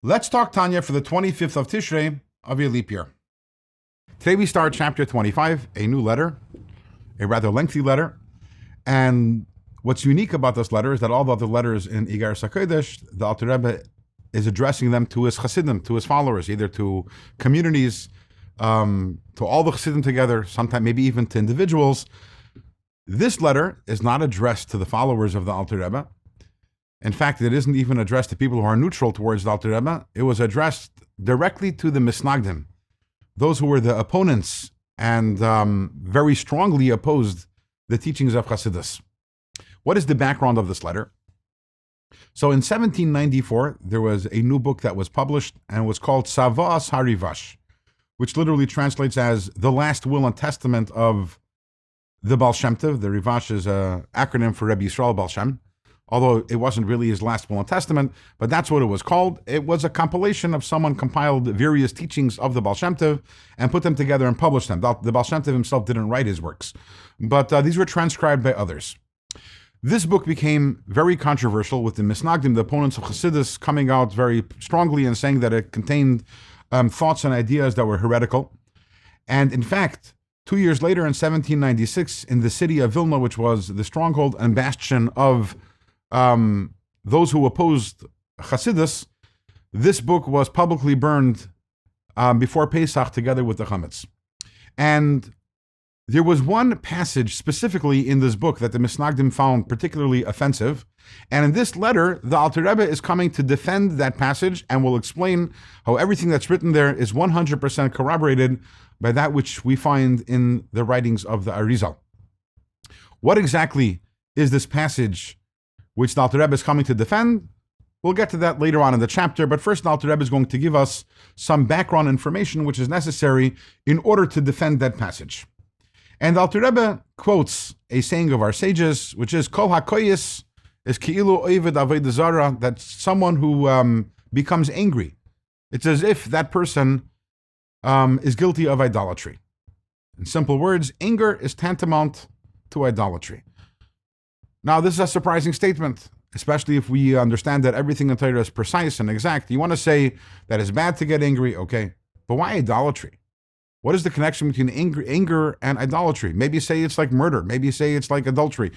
Let's talk Tanya for the 25th of Tishrei of your leap year. Today we start chapter 25, a new letter, a rather lengthy letter. And what's unique about this letter is that all the other letters in Igeres HaKodesh, the Alter Rebbe is addressing them to his Chasidim, to his followers, either to communities, to all the Chasidim together, sometimes maybe even to individuals. This letter is not addressed to the followers of the Alter Rebbe. In fact, it isn't even addressed to people who are neutral towards the Alter Rebbe. It was addressed directly to the Misnagdim, those who were the opponents and very strongly opposed the teachings of Chasidus. What is the background of this letter? So in 1794, there was a new book that was published and it was called Savas HaRivash, which literally translates as the last will and testament of the Baal Shem Tov. The Rivash is an acronym for Rebbe Yisrael Baal Shem, although it wasn't really his last will and testament, but that's what it was called. It was a compilation of someone compiled various teachings of the Baal Shem Tov and put them together and published them. The Baal Shem Tov himself didn't write his works, but these were transcribed by others. This book became very controversial with the Misnagdim, the opponents of Chassidus, coming out very strongly and saying that it contained thoughts and ideas that were heretical. And in fact, 2 years later in 1796, in the city of Vilna, which was the stronghold and bastion of those who opposed Chasidus, this book was publicly burned before Pesach together with the chametz. And there was one passage specifically in this book that the Misnagdim found particularly offensive. And in this letter, the Alter Rebbe is coming to defend that passage and will explain how everything that's written there is 100% corroborated by that which we find in the writings of the Arizal. What exactly is this passage which the Alter Rebbe is coming to defend? We'll get to that later on in the chapter, but first the Alter Rebbe is going to give us some background information which is necessary in order to defend that passage. And the Alter Rebbe quotes a saying of our sages, which is Kol HaKoyis is Ki'ilu Oived Avodah Zarah, that someone who becomes angry, it's as if that person is guilty of idolatry. In simple words, anger is tantamount to idolatry. Now, this is a surprising statement, especially if we understand that everything in Torah is precise and exact. You want to say that it's bad to get angry, okay, but why idolatry? What is the connection between anger and idolatry? Maybe say it's like murder. Maybe say it's like adultery.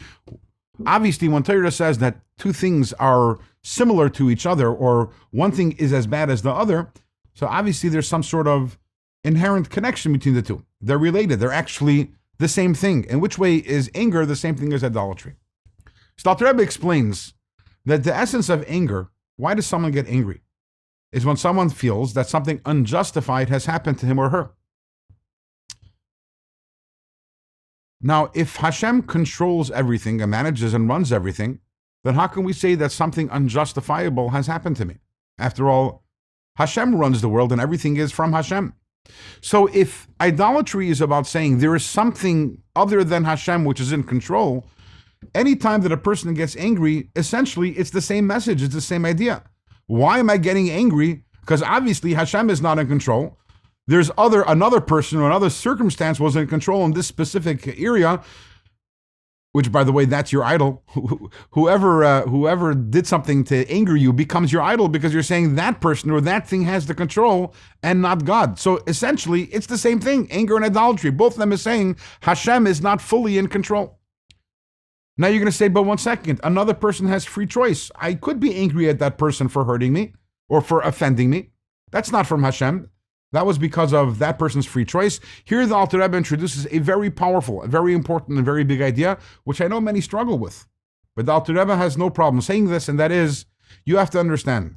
Obviously, when Torah says that two things are similar to each other, or one thing is as bad as the other, so obviously there's some sort of inherent connection between the two. They're related. They're actually the same thing. In which way is anger the same thing as idolatry? So Alter Rebbe explains that the essence of anger, why does someone get angry, is when someone feels that something unjustified has happened to him or her. Now, if Hashem controls everything and manages and runs everything, then how can we say that something unjustifiable has happened to me? After all, Hashem runs the world and everything is from Hashem. So if idolatry is about saying there is something other than Hashem which is in control, anytime that a person gets angry, essentially it's the same message, it's the same idea. Why am I getting angry? Because obviously Hashem is not in control. There's another person or another circumstance was in control in this specific area, which, by the way, that's your idol. Whoever did something to anger you becomes your idol because you're saying that person or that thing has the control and not God. So essentially, it's the same thing, anger and idolatry. Both of them is saying Hashem is not fully in control. Now you're going to say, but 1 second, another person has free choice. I could be angry at that person for hurting me or for offending me. That's not from Hashem. That was because of that person's free choice. Here the Alter Rebbe introduces a very powerful, a very important, and very big idea, which I know many struggle with. But the Alter Rebbe has no problem saying this, and that is, you have to understand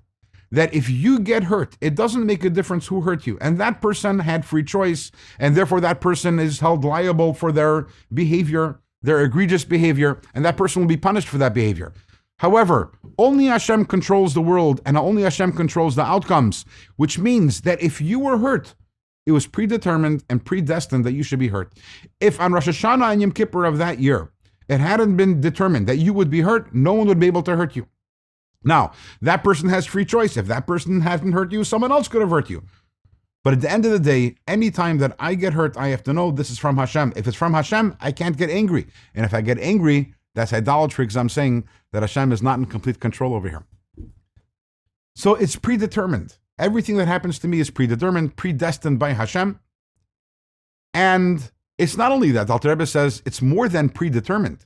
that if you get hurt, it doesn't make a difference who hurt you. And that person had free choice, and therefore that person is held liable for their behavior, their egregious behavior, and that person will be punished for that behavior. However, only Hashem controls the world and only Hashem controls the outcomes, which means that if you were hurt, it was predetermined and predestined that you should be hurt. If on Rosh Hashanah and Yom Kippur of that year, it hadn't been determined that you would be hurt, no one would be able to hurt you. Now, that person has free choice. If that person hadn't hurt you, someone else could have hurt you. But at the end of the day, anytime that I get hurt, I have to know this is from Hashem. If it's from Hashem, I can't get angry. And if I get angry, that's idolatry because I'm saying that Hashem is not in complete control over here. So it's predetermined. Everything that happens to me is predetermined, predestined by Hashem. And it's not only that. The Alter Rebbe says it's more than predetermined.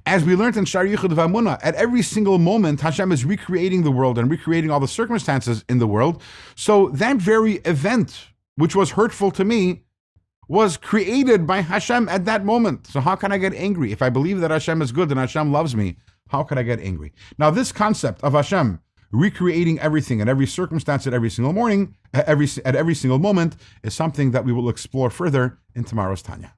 As we learned in Shar Yichud V'Amunah, at every single moment, Hashem is recreating the world and recreating all the circumstances in the world. So that very event, which was hurtful to me, was created by Hashem at that moment. So how can I get angry? If I believe that Hashem is good and Hashem loves me, how can I get angry? Now, this concept of Hashem recreating everything in every circumstance at every single morning, at every single moment, is something that we will explore further in tomorrow's Tanya.